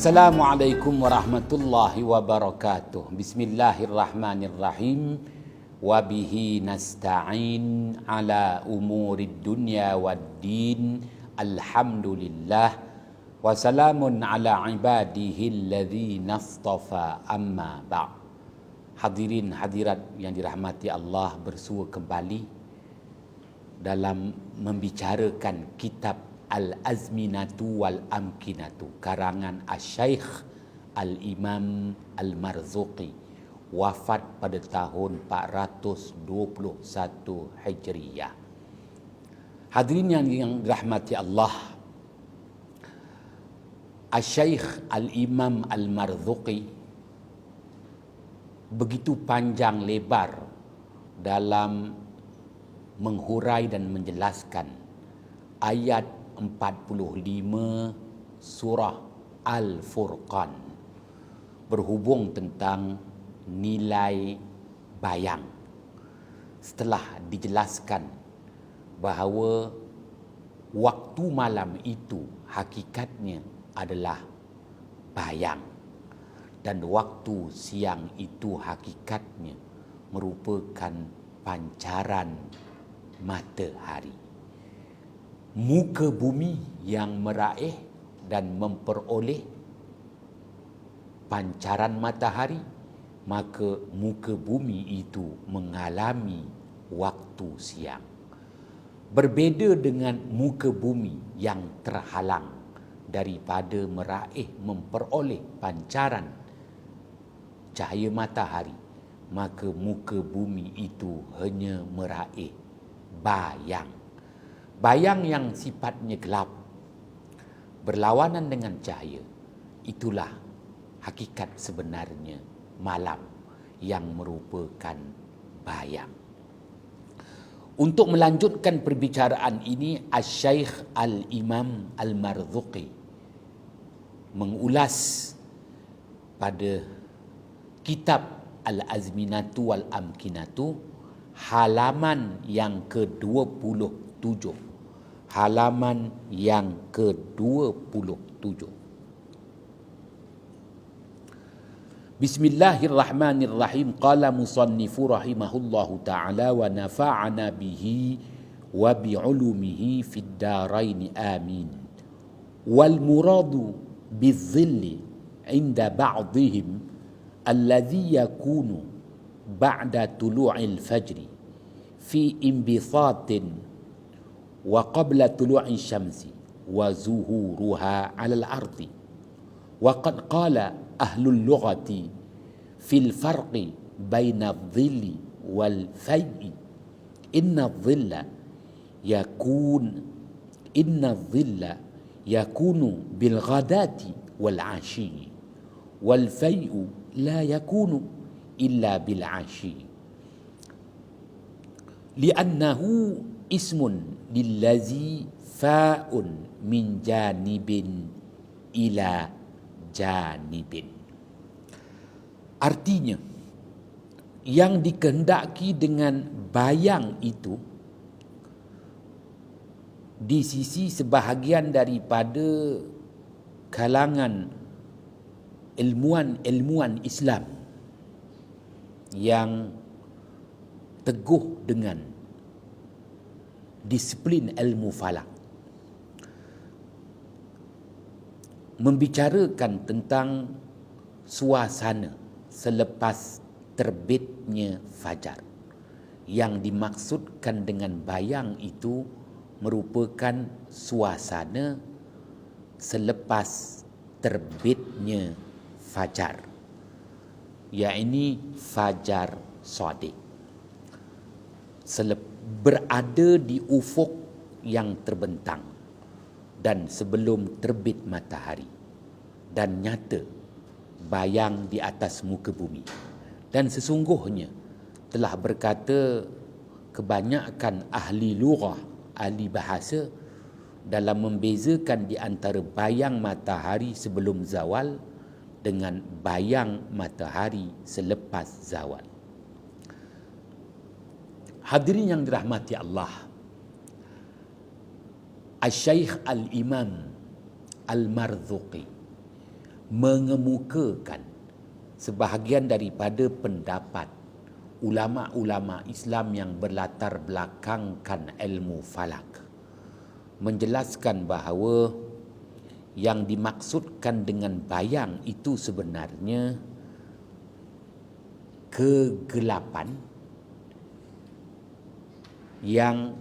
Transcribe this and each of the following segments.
Assalamualaikum warahmatullahi wabarakatuh. Bismillahirrahmanirrahim. Wabihi nasta'in ala umurid dunya waddin. Alhamdulillah. Wassalamun ala ibadihi alladhina astafa amma ba'. Hadirin hadirat yang dirahmati Allah, bersua kembali dalam membicarakan kitab Al-Azminatu wal-Amkinatu karangan Asy-Syaikh Al-Imam Al-Marzuqi, wafat pada tahun 421 Hijriyah. Hadirin yang dirahmati Allah, Asy-Syaikh Al-Imam Al-Marzuqi begitu panjang lebar dalam menghurai dan menjelaskan ayat 45 surah Al-Furqan berhubung tentang nilai bayang. Setelah dijelaskan bahawa waktu malam itu hakikatnya adalah bayang dan waktu siang itu hakikatnya merupakan pancaran matahari. Muka bumi yang meraih dan memperoleh pancaran matahari, maka muka bumi itu mengalami waktu siang. Berbeza dengan muka bumi yang terhalang daripada meraih memperoleh pancaran cahaya matahari, maka muka bumi itu hanya meraih bayang. Bayang yang sifatnya gelap berlawanan dengan cahaya. Itulah hakikat sebenarnya malam yang merupakan bayang. Untuk melanjutkan perbicaraan ini, Asy-Syaikh Al-Imam Al-Marzuqi mengulas pada kitab Al-Azminatu wal-Amkinatu halaman yang ke-27. Halaman yang ke-27. Bismillahirrahmanirrahim. Qala musannifu rahimahullahu ta'ala wa nafa'ana bihi wa bi'ulumihi fid daraini amin. Wal muradu bizilli inda ba'dihim alladhi yakunu ba'da tulu'il fajri fi imbithatin wa qabla tulu'i syamsi wa zuhuruha 'alal ardi. Wa qad qala ahlul lughati fil farqi baina adh-dhilli wal fay'i inna adh-dhilla yakunu bil ghadati wal 'ashiyyi wal fay'u la yakunu illa bil 'ashiyyi li'annahu ismun lillazi fa'un min janibin ila janibin. Artinya, yang dikehendaki dengan bayang itu di sisi sebahagian daripada kalangan ilmuwan Islam yang teguh dengan disiplin ilmu falak, membicarakan tentang suasana selepas terbitnya fajar. Yang dimaksudkan dengan bayang itu merupakan suasana selepas terbitnya fajar, yakni fajar shadiq, berada di ufuk yang terbentang dan sebelum terbit matahari, dan nyata bayang di atas muka bumi. Dan sesungguhnya telah berkata kebanyakan ahli lughah, ahli bahasa, dalam membezakan di antara bayang matahari sebelum zawal dengan bayang matahari selepas zawal. Hadirin yang dirahmati Allah, Asy-Syaikh Al-Imam Al-Marzuqi mengemukakan sebahagian daripada pendapat ulama-ulama Islam yang berlatar belakangkan ilmu falak, menjelaskan bahawa yang dimaksudkan dengan bayang itu sebenarnya kegelapan yang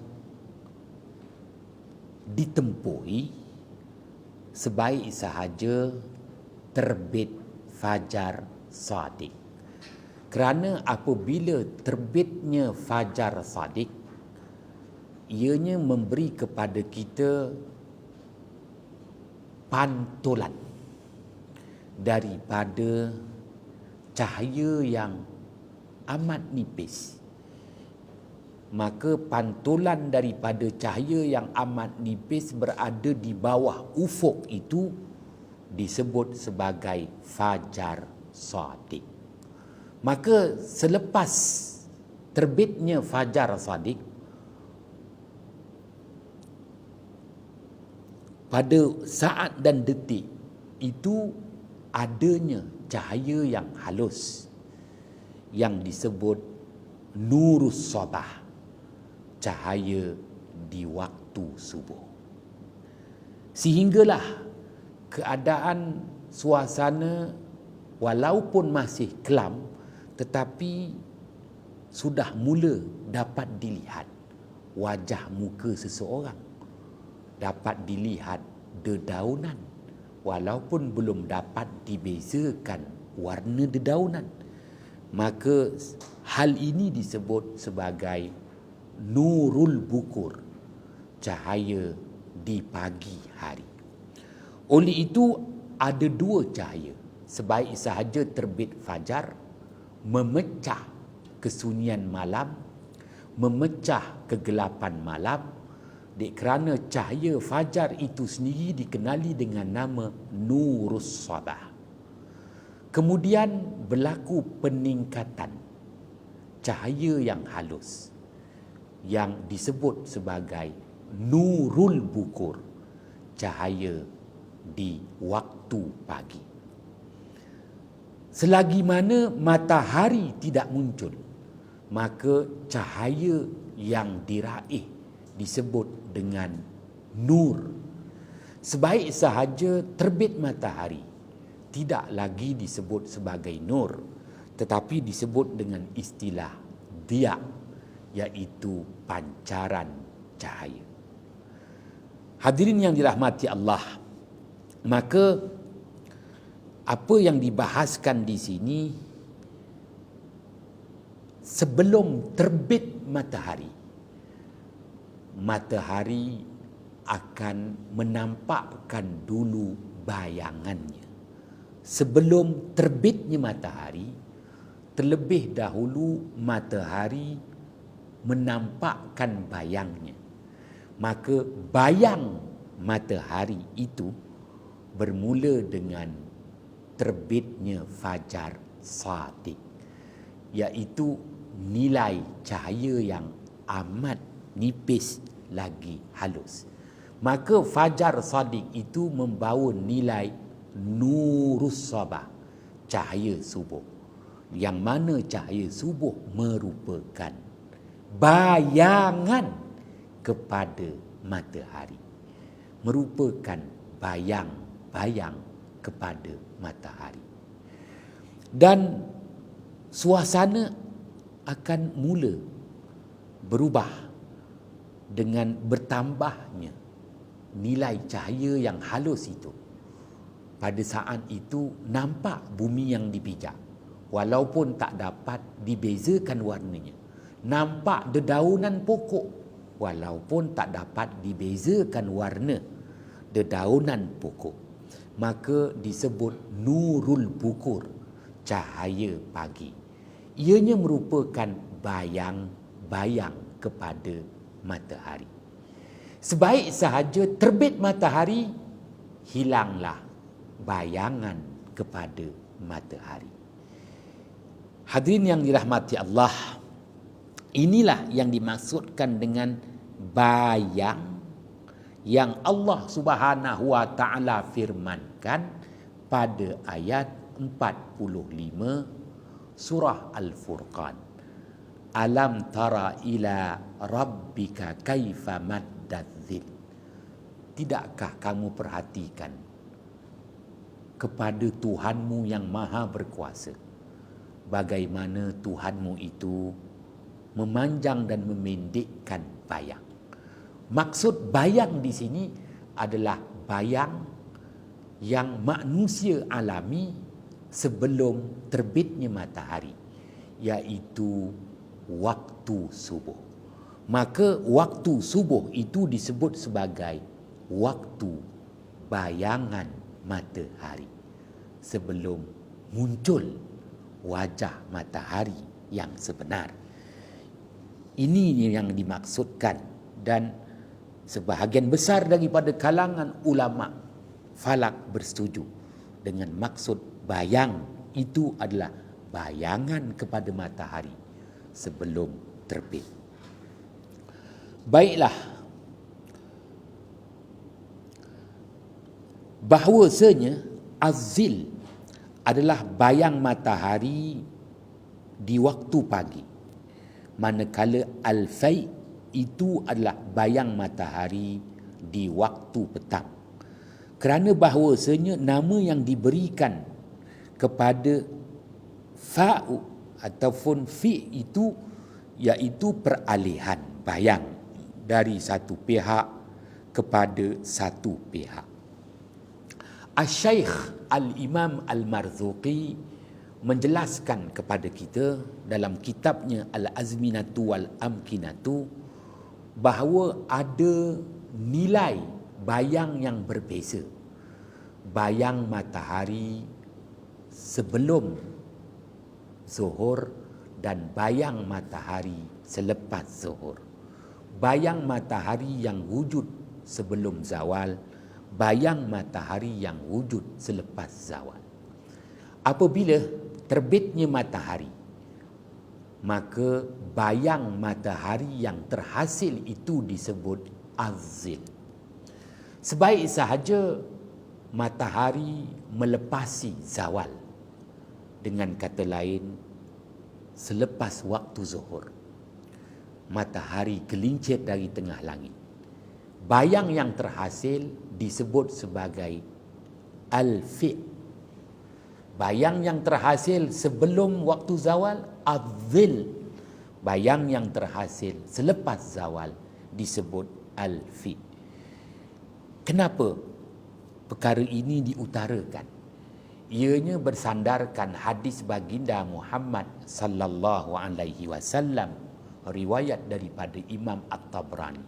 ditempuhi sebaik sahaja terbit fajar shadiq. Kerana apabila terbitnya fajar shadiq, ianya memberi kepada kita pantulan daripada cahaya yang amat nipis. Maka pantulan daripada cahaya yang amat nipis berada di bawah ufuk itu disebut sebagai fajar shadiq. Maka selepas terbitnya fajar shadiq, pada saat dan detik itu adanya cahaya yang halus yang disebut nurus sabah, cahaya di waktu subuh. Sehinggalah keadaan suasana walaupun masih kelam tetapi sudah mula dapat dilihat wajah muka seseorang, dapat dilihat dedaunan walaupun belum dapat dibezakan warna dedaunan. Maka hal ini disebut sebagai nurul bukur, cahaya di pagi hari. Oleh itu ada dua cahaya. Sebaik sahaja terbit fajar memecah kesunyian malam, memecah kegelapan malam. Kerana cahaya fajar itu sendiri dikenali dengan nama nurus sabah. Kemudian berlaku peningkatan cahaya yang halus yang disebut sebagai nurul bukur, cahaya di waktu pagi. Selagi mana matahari tidak muncul, maka cahaya yang diraih disebut dengan nur. Sebaik sahaja terbit matahari tidak lagi disebut sebagai nur, tetapi disebut dengan istilah dia, iaitu pancaran cahaya. Hadirin yang dirahmati Allah, maka apa yang dibahaskan di sini, sebelum terbit matahari, matahari akan menampakkan dulu bayangannya. Sebelum terbitnya matahari, terlebih dahulu matahari menampakkan bayangnya. Maka bayang matahari itu bermula dengan terbitnya fajar shadiq, iaitu nilai cahaya yang amat nipis lagi halus. Maka fajar shadiq itu membawa nilai nurus sabah, cahaya subuh, yang mana cahaya subuh merupakan bayangan kepada matahari, merupakan bayang-bayang kepada matahari. Dan suasana akan mula berubah dengan bertambahnya nilai cahaya yang halus itu. Pada saat itu nampak bumi yang dipijak, walaupun tak dapat dibezakan warnanya. Nampak dedaunan pokok, walaupun tak dapat dibezakan warna dedaunan pokok. Maka disebut nurul bukur, cahaya pagi. Ianya merupakan bayang-bayang kepada matahari. Sebaik sahaja terbit matahari, hilanglah bayangan kepada matahari. Hadirin yang dirahmati Allah, inilah yang dimaksudkan dengan bayang yang Allah Subhanahu wa taala firmankan pada ayat 45 surah Al-Furqan. Alam tara ila rabbika kaifa maddadzil. Tidakkah kamu perhatikan kepada Tuhanmu yang maha berkuasa, bagaimana Tuhanmu itu memanjang dan memendekkan bayang. Maksud bayang di sini adalah bayang yang manusia alami sebelum terbitnya matahari, iaitu waktu subuh. Maka waktu subuh itu disebut sebagai waktu bayangan matahari sebelum muncul wajah matahari yang sebenar. Ini yang dimaksudkan, dan sebahagian besar daripada kalangan ulama falak bersetuju dengan maksud bayang itu adalah bayangan kepada matahari sebelum terbit. Baiklah, bahawasanya azil adalah bayang matahari di waktu pagi, manakala al-fai itu adalah bayang matahari di waktu petang. Kerana bahawasanya nama yang diberikan kepada fa'u ataupun fi itu iaitu peralihan bayang dari satu pihak kepada satu pihak. Asy-Syaikh Al-Imam Al-Marzuqi menjelaskan kepada kita dalam kitabnya Al-Azminatu Wal-Amkinatu bahawa ada nilai bayang yang berbeza. Bayang matahari sebelum zuhur dan bayang matahari selepas zuhur. Bayang matahari yang wujud sebelum zawal, bayang matahari yang wujud selepas zawal. Apabila terbitnya matahari, maka bayang matahari yang terhasil itu disebut azil. Sebaik sahaja matahari melepasi zawal, dengan kata lain selepas waktu zuhur, matahari gelincir dari tengah langit, bayang yang terhasil disebut sebagai al-fi'. Bayang yang terhasil sebelum waktu zawal az-zil. Bayang yang terhasil selepas zawal disebut al-fi'. Kenapa perkara ini diutarakan? Ianya bersandarkan hadis baginda Muhammad sallallahu alaihi wasallam, riwayat daripada Imam At-Tabrani.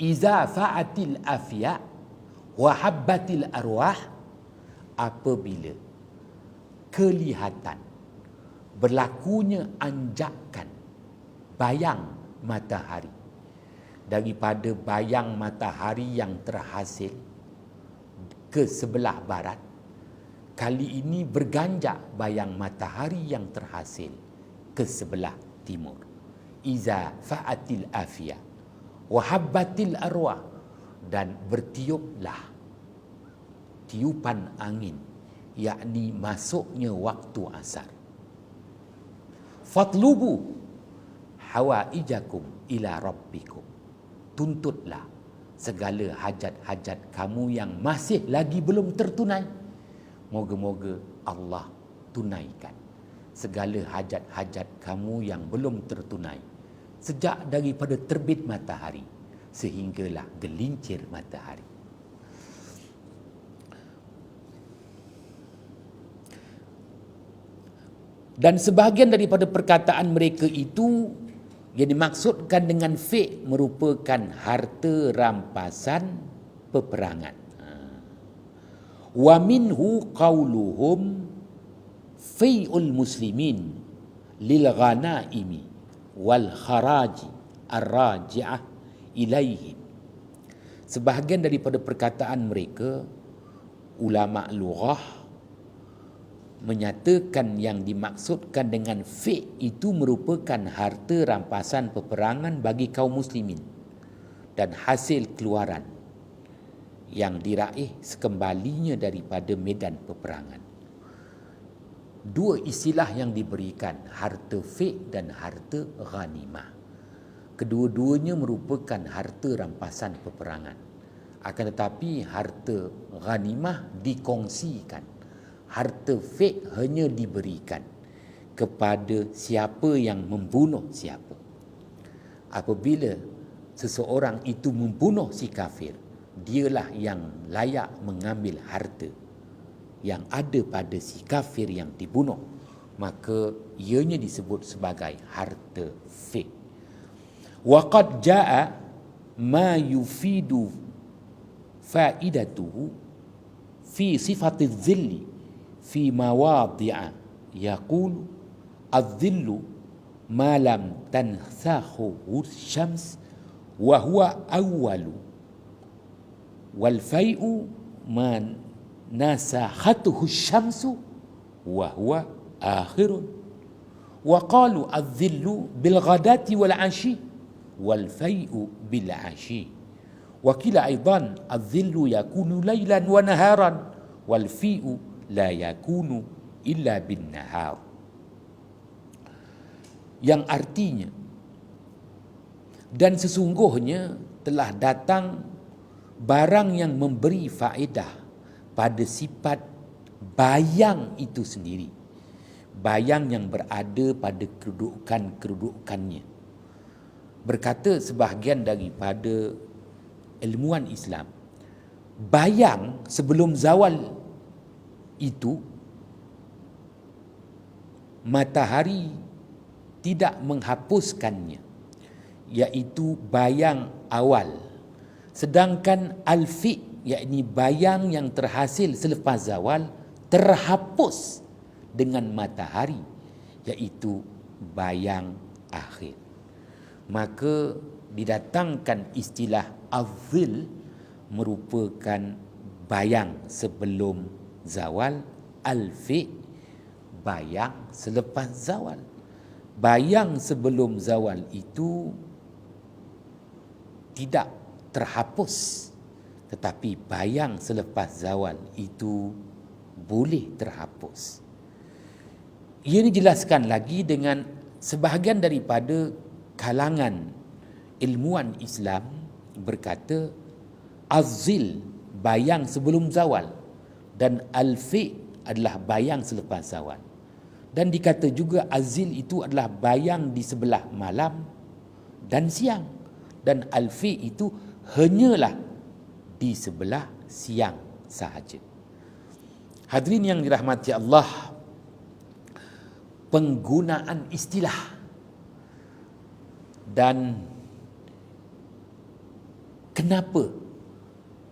Iza fa'atil afya wa habbatil arwah, apabila kelihatan berlakunya anjakan bayang matahari daripada bayang matahari yang terhasil ke sebelah barat, kali ini berganjak bayang matahari yang terhasil ke sebelah timur. Iza fa'atil afya wahabbatil arwah, dan bertiuplah tiupan angin, yakni masuknya waktu asar. Fatlubu hawaijakum ila rabbikum, tuntutlah segala hajat-hajat kamu yang masih lagi belum tertunai. Moga-moga Allah tunaikan segala hajat-hajat kamu yang belum tertunai sejak daripada terbit matahari sehinggalah gelincir matahari. Dan sebahagian daripada perkataan mereka itu yang dimaksudkan dengan fi' merupakan harta rampasan peperangan. Wa minhu qauluhum fi'ul muslimin lil ghanaimi wal kharaji ar-raji'ah ilaihim. Sebahagian daripada perkataan mereka, ulama lughah menyatakan yang dimaksudkan dengan fi' itu merupakan harta rampasan peperangan bagi kaum muslimin dan hasil keluaran yang diraih sekembalinya daripada medan peperangan. Dua istilah yang diberikan, harta fi'h dan harta ghanimah. Kedua-duanya merupakan harta rampasan peperangan. Akan tetapi harta ghanimah dikongsikan. Harta fi'h hanya diberikan kepada siapa yang membunuh siapa. Apabila seseorang itu membunuh si kafir, dialah yang layak mengambil harta yang ada pada si kafir yang dibunuh, maka ianya disebut sebagai harta fi'h. Wa qad jaa ma yufidu faidatuhu fi sifati dhilli fi mawadhi'a yaqulu adh-dhillu ma lam tansahu syams wa huwa awwalu wal fai'u ma nasakhatuhu syamsu wa huwa akhirun wa qalu adh-dhillu bil ghadati wal 'ashi wal fai'u bil 'ashi wa qila aidan adh-dhillu yakunu lailan wa naharan wal fi'u la yakunu illa bin nahar, yang artinya, dan sesungguhnya telah datang barang yang memberi faedah pada sifat bayang itu sendiri, bayang yang berada pada kedudukannya. Berkata sebahagian daripada ilmuwan Islam, bayang sebelum zawal itu matahari tidak menghapuskannya, iaitu bayang awal. Sedangkan al-fi', yakni bayang yang terhasil selepas zawal, terhapus dengan matahari, iaitu bayang akhir. Maka didatangkan istilah az-zil merupakan bayang sebelum zawal, al-fi' bayang selepas zawal. Bayang sebelum zawal itu tidak terhapus, tetapi bayang selepas zawal itu boleh terhapus. Ia dijelaskan lagi dengan sebahagian daripada kalangan ilmuwan Islam berkata az-zil bayang sebelum zawal dan al-fi' adalah bayang selepas zawal. Dan dikata juga az-zil itu adalah bayang di sebelah malam dan siang, dan al-fi' itu hanyalah di sebelah siang sahaja. Hadirin yang dirahmati Allah, penggunaan istilah dan kenapa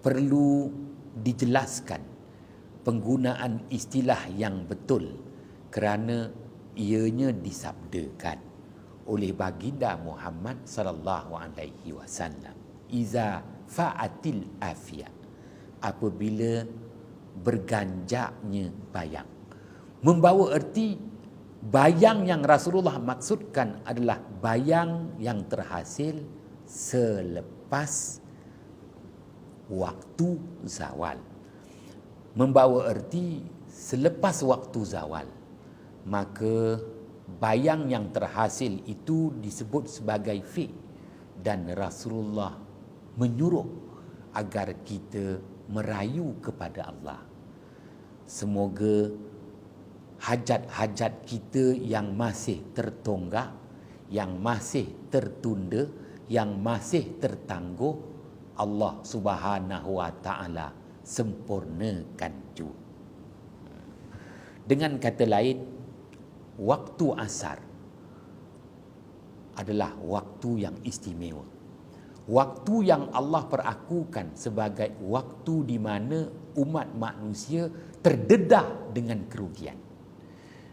perlu dijelaskan penggunaan istilah yang betul, kerana ianya disabdakan oleh baginda Muhammad sallallahu alaihi wasallam, iza fa'atil afiyah, apabila berganjaknya bayang. Membawa erti bayang yang Rasulullah maksudkan adalah bayang yang terhasil selepas waktu zawal. Membawa erti selepas waktu zawal, maka bayang yang terhasil itu disebut sebagai fi', dan Rasulullah menyuruh agar kita merayu kepada Allah. Semoga hajat-hajat kita yang masih tertonggak, yang masih tertunda, yang masih tertangguh, Allah Subhanahu wa taala sempurnakan juga. Dengan kata lain, waktu asar adalah waktu yang istimewa. Waktu yang Allah perakukan sebagai waktu di mana umat manusia terdedah dengan kerugian.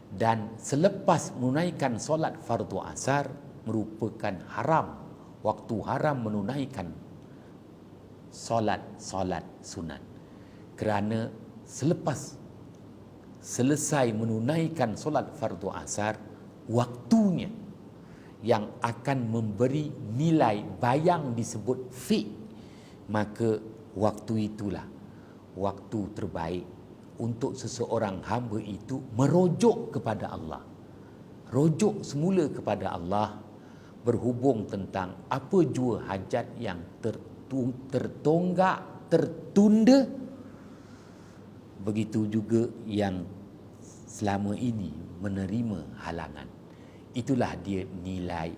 Dan selepas menunaikan solat fardu asar merupakan haram, waktu haram menunaikan solat sunat. Kerana selepas selesai menunaikan solat fardu asar, waktunya yang akan memberi nilai bayang disebut fi', maka waktu itulah waktu terbaik untuk seseorang hamba itu merujuk kepada Allah. Rujuk semula kepada Allah, berhubung tentang apa jua hajat yang tertonggak, tertunda. Begitu juga yang selama ini menerima halangan. Itulah dia nilai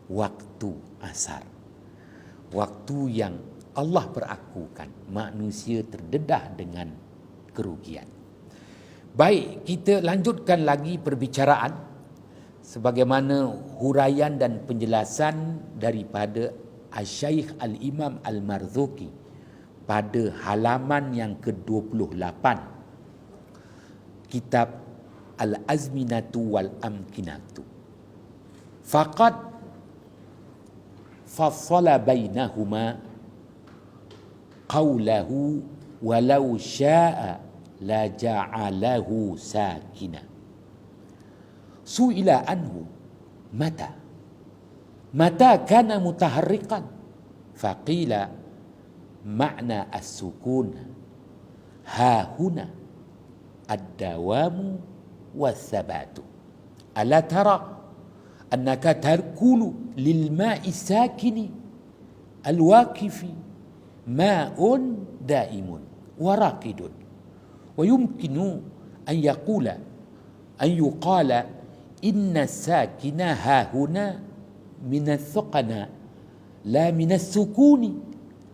waktu asar. Waktu yang Allah perakukan manusia terdedah dengan kerugian. Baik, kita lanjutkan lagi perbicaraan sebagaimana huraian dan penjelasan daripada Asy-Syaikh Al-Imam Al-Marzuki pada halaman yang ke-28 kitab Al-Azminatu wal-Amkinatu. Faqad fassala bainahuma qawlahu walau sya'a la ja'alahu sakina. Su'ila anhu mata kana mutaharriqan faqila ma'na as-sukun ha huna ad-dawamu was-sabatu ala tara annaka tarkulu lil ma'i sakini al-waqifi ma'un daimun wa raqidun. ويمكن أن يقال إن الساكن ها هنا من الثقنا لا من السكون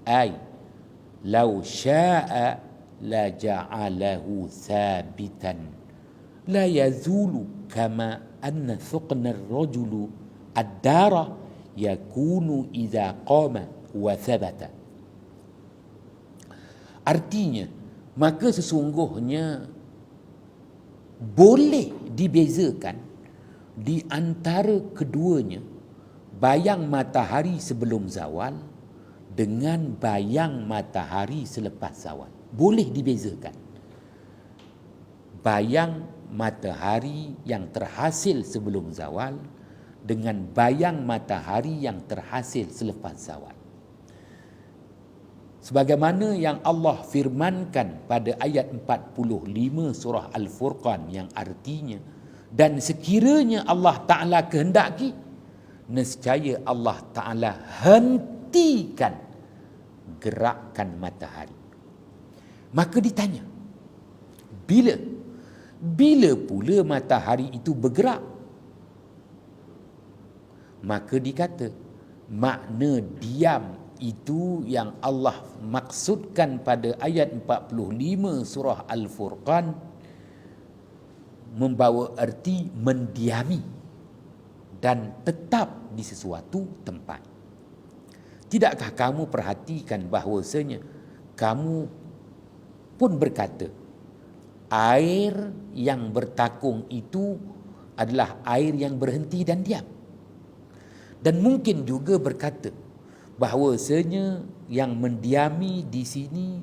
أي لو شاء لجعله ثابتا لا يزول كما أن ثقن الرجل الدار يكون إذا قام وثبت. Artinya, maka sesungguhnya boleh dibezakan di antara keduanya bayang matahari sebelum zawal dengan bayang matahari selepas zawal. Boleh dibezakan. Bayang matahari yang terhasil sebelum zawal dengan bayang matahari yang terhasil selepas zawal. Sebagaimana yang Allah firmankan pada ayat 45 surah Al-Furqan yang artinya, dan sekiranya Allah Ta'ala kehendaki, nescaya Allah Ta'ala hentikan gerakan matahari. Maka ditanya, bila pula matahari itu bergerak? Maka dikata, makna diam itu yang Allah maksudkan pada ayat 45 surah Al-Furqan membawa erti mendiami dan tetap di sesuatu tempat. Tidakkah kamu perhatikan bahawasanya kamu pun berkata air yang bertakung itu adalah air yang berhenti dan diam. Dan mungkin juga berkata bahawasanya yang mendiami di sini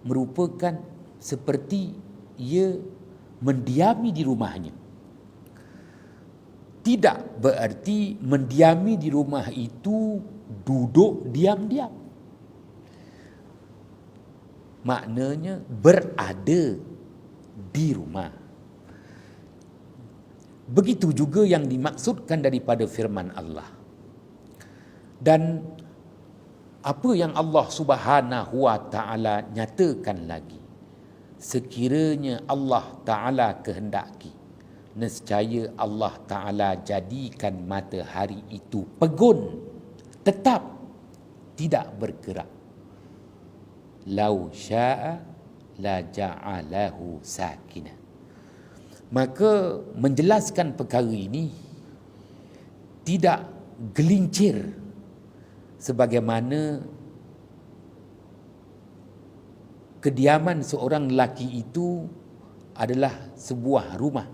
merupakan seperti ia mendiami di rumahnya. Tidak berarti mendiami di rumah itu duduk diam-diam. Maknanya berada di rumah. Begitu juga yang dimaksudkan daripada firman Allah. Dan apa yang Allah Subhanahu wa Ta'ala nyatakan lagi, sekiranya Allah Ta'ala kehendaki, nescaya Allah Ta'ala jadikan matahari itu pegun, tetap tidak bergerak. Lau sya'a la ja'alahu sakina. Maka menjelaskan perkara ini tidak gelincir sebagaimana kediaman seorang lelaki itu adalah sebuah rumah.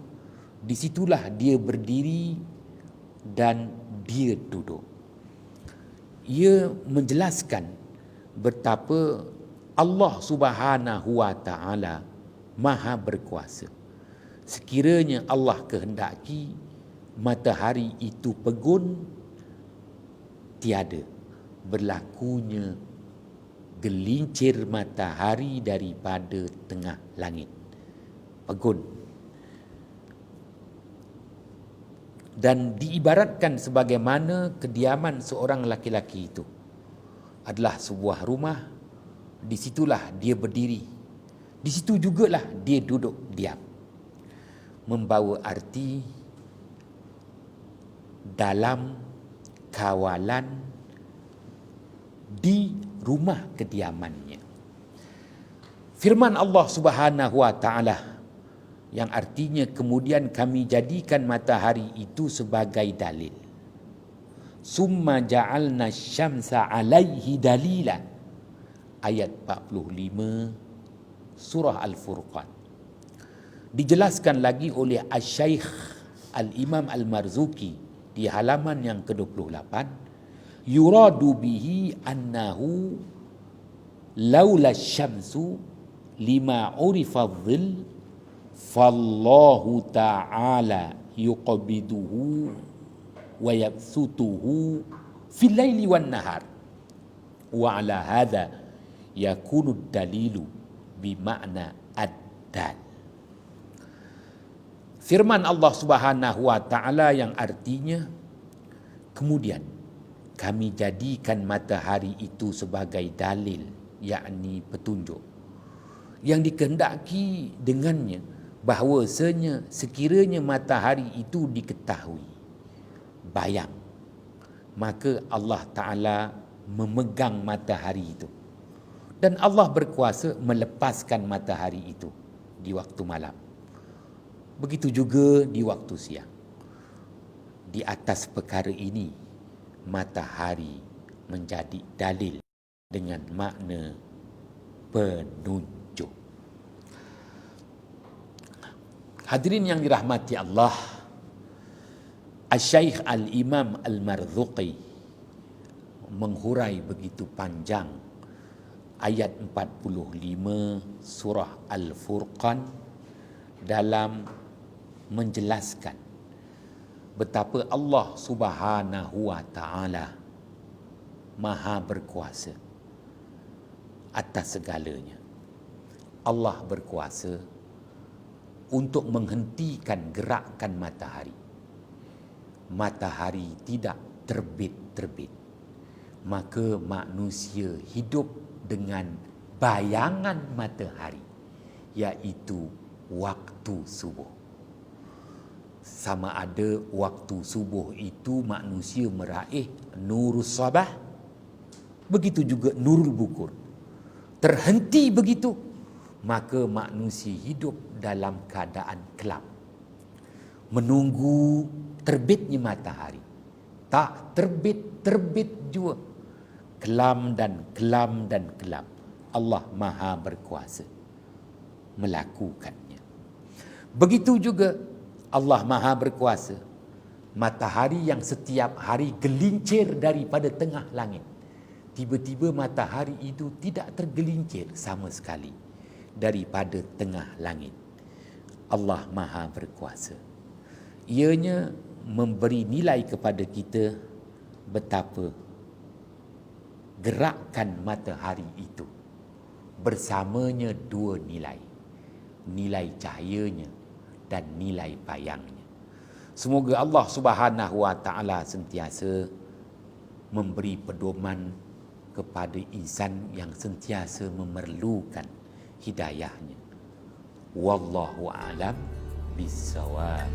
Di situlah dia berdiri dan dia duduk. Ia menjelaskan betapa Allah Subhanahu wa Ta'ala Maha berkuasa. Sekiranya Allah kehendaki, matahari itu pegun, tiada berlakunya gelincir matahari daripada tengah langit. Pegun. Dan diibaratkan sebagaimana kediaman seorang laki-laki itu adalah sebuah rumah, di situlah dia berdiri, di situ jugalah dia duduk diam. Membawa arti dalam kawalan di rumah kediamannya. Firman Allah Subhanahu wa taala yang artinya kemudian kami jadikan matahari itu sebagai dalil. Summa ja'alna syamsa 'alaihi dalila. Ayat 45 surah Al-Furqan. Dijelaskan lagi oleh Asy-Syaikh Al-Imam Al-Marzuki di halaman yang ke-28, yuradu bihi annahu laula syamsu lima urifa dhil fallahu ta'ala yuqbiduhu wa yabsutuhu fil laili wan nahar wa ala hadha yakunu dalilu bima'na ad-dal. Firman Allah Subhanahu wa taala yang artinya kemudian kami jadikan matahari itu sebagai dalil, yakni petunjuk yang dikehendaki dengannya bahawasanya sekiranya matahari itu diketahui bayang, maka Allah Ta'ala memegang matahari itu dan Allah berkuasa melepaskan matahari itu di waktu malam. Begitu juga di waktu siang. Di atas perkara ini matahari menjadi dalil dengan makna penunjuk. Hadirin yang dirahmati Allah, Asy-Syaikh Al-Imam Al-Marzuqi menghurai begitu panjang ayat 45 surah Al-Furqan dalam menjelaskan betapa Allah Subhanahu wa taala Maha berkuasa atas segalanya. Allah berkuasa untuk menghentikan gerakan matahari. Matahari tidak terbit-terbit. Maka manusia hidup dengan bayangan matahari, iaitu waktu subuh. Sama ada waktu subuh itu manusia meraih nurus sabah, begitu juga nurul bukur. Terhenti begitu, maka manusia hidup dalam keadaan kelap, menunggu terbitnya matahari. Tak terbit jua, kelam dan kelam. Allah Maha berkuasa melakukannya. Begitu juga Allah Maha berkuasa, matahari yang setiap hari gelincir daripada tengah langit, tiba-tiba matahari itu tidak tergelincir sama sekali daripada tengah langit. Allah Maha berkuasa. Ianya memberi nilai kepada kita betapa gerakan matahari itu bersamanya dua nilai. Nilai cahayanya dan nilai bayangnya. Semoga Allah Subhanahu wa taala sentiasa memberi pedoman kepada insan yang sentiasa memerlukan hidayahnya. Wallahu a'lam bissawab.